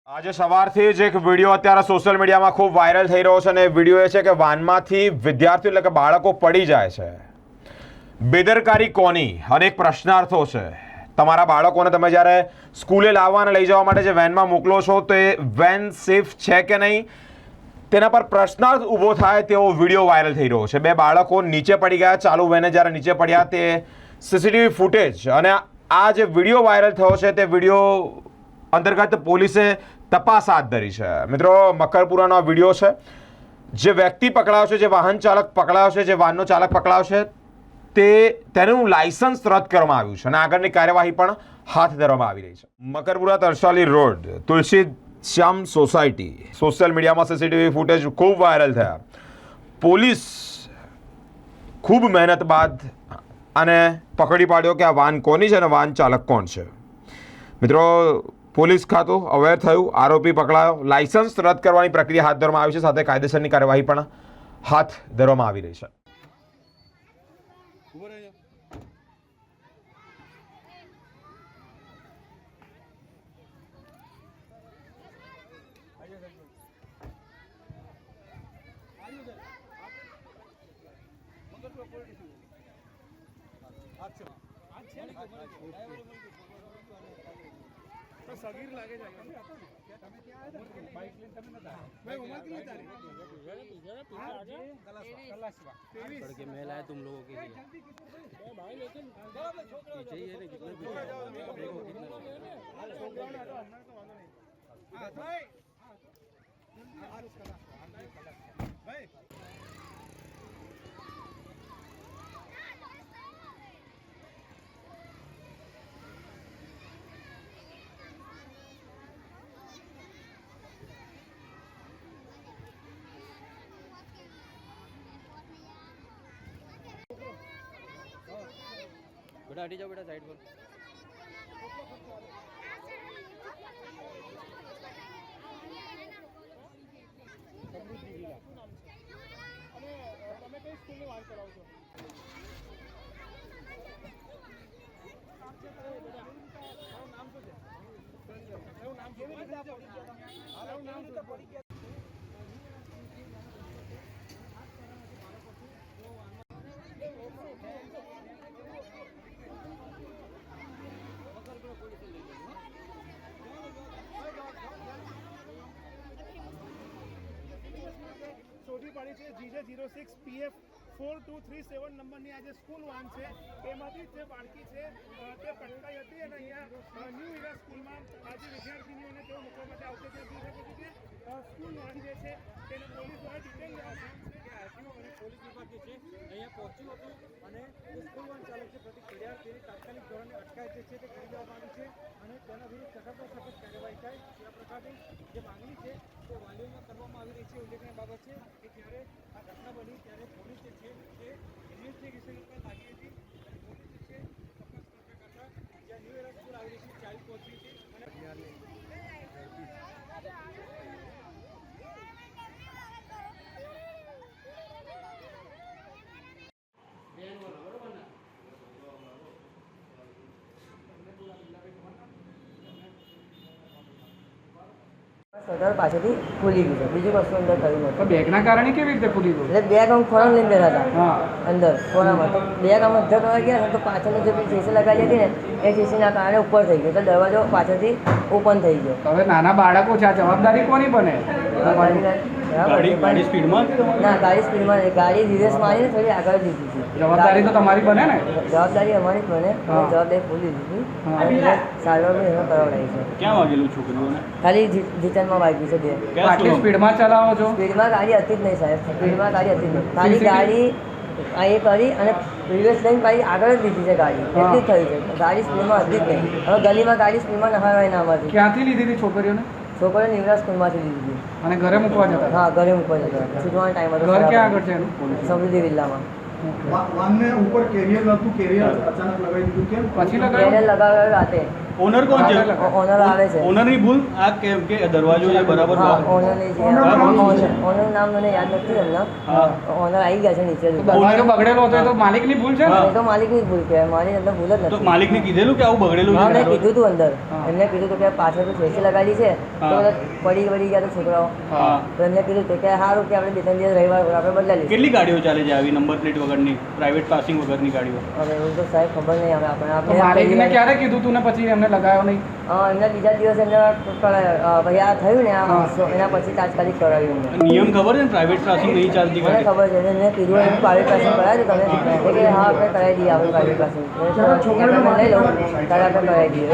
આજે સવારથી જ એક વિડીયો અત્યારે સોશિયલ મીડિયામાં ખૂબ વાયરલ થઈ રહ્યો છે અને વિડીયો એ છે કે વાનમાંથી વિદ્યાર્થીઓ એટલે કે બાળકો પડી જાય છે. બેદરકારી કોની? અનેક પ્રશ્નાર્થો છે. તમારા બાળકોને તમે જ્યારે સ્કૂલે લાવવા અને લઈ જવા માટે જે વેનમાં મોકલો છો તો એ વેન સેફ છે કે નહીં તેના પર પ્રશ્નાર્થ ઊભો થાય તેવો વિડીયો વાયરલ થઈ રહ્યો છે. બે બાળકો નીચે પડી ગયા. ચાલુ વેને જ્યારે નીચે પડ્યા તે સીસીટીવી ફૂટેજ અને આ જે વિડીયો વાયરલ થયો છે તે વિડીયો અંતર્ગત પોલીસે તપાસ હાથ ધરી છે. મિત્રો, મકરપુરાનો આ વિડીયો છે. જે વ્યક્તિ પકડાયો છે, જે વાહન ચાલક પકડાયો છે, જે વાનનો ચાલક પકડાયો છે તેનું લાયસન્સ રદ કરવામાં આવ્યું છે અને આગળની કાર્યવાહી પણ હાથ ધરવામાં આવી રહી છે. Makarpura Tarsali road Tulsi Shyam society social મીડિયામાં સીસીટીવી ફૂટેજ ખૂબ વાયરલ થયા. પોલીસ ખૂબ મહેનત બાદ આને પકડી પાડ્યો કે આ વાન કોની છે અને વાન ચાલક કોણ છે. મિત્રો, પોલીસ ખાતું અવેર થયું, આરોપી પકડાયો, લાયસન્સ રદ કરવાની પ્રક્રિયા હાથ ધરવામાં આવી છે, સાથે કાયદેસરની કાર્યવાહી પણ હાથ ધરવામાં આવી રહી છે. सगीर लागे जाएगा તમે ત્યાં આવ્યા હતા બાઈક લઈને તમે નતા ભાઈ ઉમર કેટલી તારી पकड़ के मैं लाया तुम लोगों के लिए भाई लेकिन पीछे ही है ना कितने पीछे देखो कितने भाई बेटा हटी जाओ बेटा साइड पर તમે કઈ સ્કૂલની વાત કરાવો છો? નામ શું છે? એવું નામ કેવી રીતે પડી ગયા? એવું નામ શું પડી ગયા? ચોટી પડી છે GJ06 PF 4237 નંબરની આ જે સ્કૂલ વાન છે એમાંથી જે બાળકી છે તે પટકાઈ હતી અને અહીંયા ન્યૂ ઇરા સ્કૂલમાં આજે વિદ્યાર્થીનીઓને તેઓ મૂકવા માટે આવતી હતી. કે સ્કૂલ વાન જે છે તેને પોલીસ દ્વારા ડિટેલ લેવામાં આવી છે કે આરટીઓ અને પોલીસ વિભાગ જે છે અહીંયા પહોંચ્યું હતું અને જે સ્કૂલ વાન ચાલક છે પ્રતિક પડિયાર તેની તાત્કાલિક ધોરણે અટકાયત જે છે તે કરી દેવામાં આવી છે અને તેના વિરુદ્ધ સખતમાં સખત કાર્યવાહી થાય તે પ્રકારની જે માંગણી છે તે વાલીઓમાં કરવામાં આવી રહી છે. ઉલ્લેખનીય બાબત છે કે જ્યારે આ ઘટના બની ત્યારે પોલીસ જે છે તે ઇન્વેસ્ટિગેશન ઉપર લાગી હતી અને પોલીસ જે છે તપાસ કરતા જ્યાં ન્યૂ એરા સ્કૂલ આવી રહી છે ચાઇલ્ડ પહોંચી હતી અને સદર પાછળથી ખુલી ગયું છે, બીજું કશું અંદર થયું નથી. તો બેગના કારણે કેવી રીતે ખુલી ગયું? એટલે બેગ આમ ખોરાક લઈને બેઠા હતા હા અંદર ખોરામાં, તો બેગ આમ અડધા કરવા ગયા ને તો પાછળની જે શીશી લગાવી હતી ને એ શીશીના કારણે ઉપર થઈ ગયું, તો દરવાજો પાછળથી ઓપન થઈ ગયો. તો હવે નાના બાળકો છે, આ જવાબદારી કોની બને? ગાડી સ્પીડમાં ના, ગાડી સ્પીડમાં નહીં, ગાડી રિવર્સ મારીને થોડી આગળ દીધી હતી. જવાબદારી તો તમારી બને ને? જવાબદારી અમારી જ બને, હા. જવાબદારી ભૂલી દીધી હા. અને સારવાર બી એમાં કરાવડાવી છે. ક્યાં વાગેલું છોકરીઓને? ખાલી જીતનમાં વાગ્યું છે બે. આટલી સ્પીડમાં ચલાવો છો? સ્પીડમાં ગાડી હતી જ નહીં સાહેબ, સ્પીડમાં ગાડી હતી જ નહીં, ખાલી ગાડી આ એ કરી અને રિવર્સ લઈને પાછી આગળ જ દીધી છે ગાડી, એટલી જ થઈ છે. ગાડી સ્પીડમાં હતી જ નહીં. હવે ગલીમાં ગાડી સ્પીડમાં નહાવાય ના અમારી. ક્યાંથી લીધી હતી છોકરીઓને? છોકરીઓ નિવરા સ્કૂલમાંથી લીધી હતી. અને ઘરે મૂકવા જતા હતા? હા, ઘરે મૂકવા જતો છૂટવાનો ટાઈમ હતો. ઘર ક્યાં આગળ છે એનું? સમૃદ્ધિ વિલ્લામાં. વાનને ઉપર કેરિયર નતું, કેરિયર અચાનક લગાવી દીધું કેમ? પછી એને લગાવ્યું? લગાવ્યો રાતે ઓનર કોણ છે? ઓનર આવે છે. ઓનરની ભૂલ આ કેમ કે દરવાજો જે બરાબર હા બંધ? ઓનરની જે ઓનર નામ મને યાદ નથી એમના. હા. ઓનર આવી ગયા છે નીચે. દરવાજો બગડેલો હતો એ તો માલિકની ભૂલ છે ને? હા. એ તો માલિકની જ ભૂલ કહેવાય, મારી અંદર ભૂલ જ તો નથી. માલિકને કીધેલું કે આવું બગડેલું હા છે? મેં કીધું હતું અંદર. હા. એમને કીધું હતું કે પાછળ તો ખેંચી લગાડી છે તો હા. બધા પડી ગયા તો છોકરાઓ. હા. તો એમને કીધું હતું કે સારું કે આપણે 2-3 દિવસ રવિવાર આપણે બદલાવી લઈશું. કેટલી ગાડીઓ ચાલે છે આવી નંબર પ્લેટ વગરની, પ્રાઇવેટ પાસિંગ વગરની ગાડીઓ? હવે એવું તો સાહેબ ખબર નહીં હવે આપણે. તો માલિકને ક્યારે કીધું તું ને પછી એમને લગાવ્યો નહીં? એમના બીજા દિવસે એમને ભાઈ આ થયું ને આ એના પછી તાત્કાલિક કરાવ્યું એમને. નિયમ ખબર છે ને પ્રાઇવેટ પાસિંગ નહીં ચાલતી મને ગાડી? ખબર છે એમને કીધું એમ પ્રાઇવેટ પાસિંગ કરાવી દો તમે. એ કે હા આપણે કરાવી દઈએ આપણે પ્રાઇવેટ પાસિંગ. તમે લઈ લો ત્યારે આપણે કરાવી દઈએ.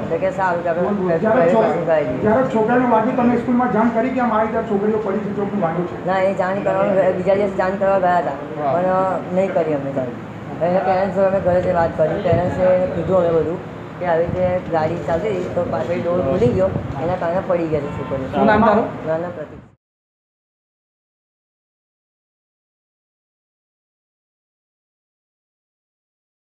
એટલે કે સારું કે આપણે પ્રાઇવેટ પાસિંગ કરાવી દઈએ. જ્યારે છોકરાને વાગ્યું તમે સ્કૂલમાં જાણ કરી કે મારી ત્યાં છોકરીઓ પડી છે ચોખ્ખું વાગ્યું છે? ના એ જાણ કરવાનું બીજા દિવસે જાણ કરવા ગયા હતા પણ નહીં કરી અમે જાણ. એના પેરેન્ટ્સ અમે ઘરેથી વાત કરી, પેરેન્ટ્સે કીધું અમે બધું કે આવી રીતે ગાડી ચાલતી તો પાછળ ડોર ખુલી ગયો એના કારણે પડી ગયા છે છોકરીઓ. શું નામ તારું? નાના પ્રતિક.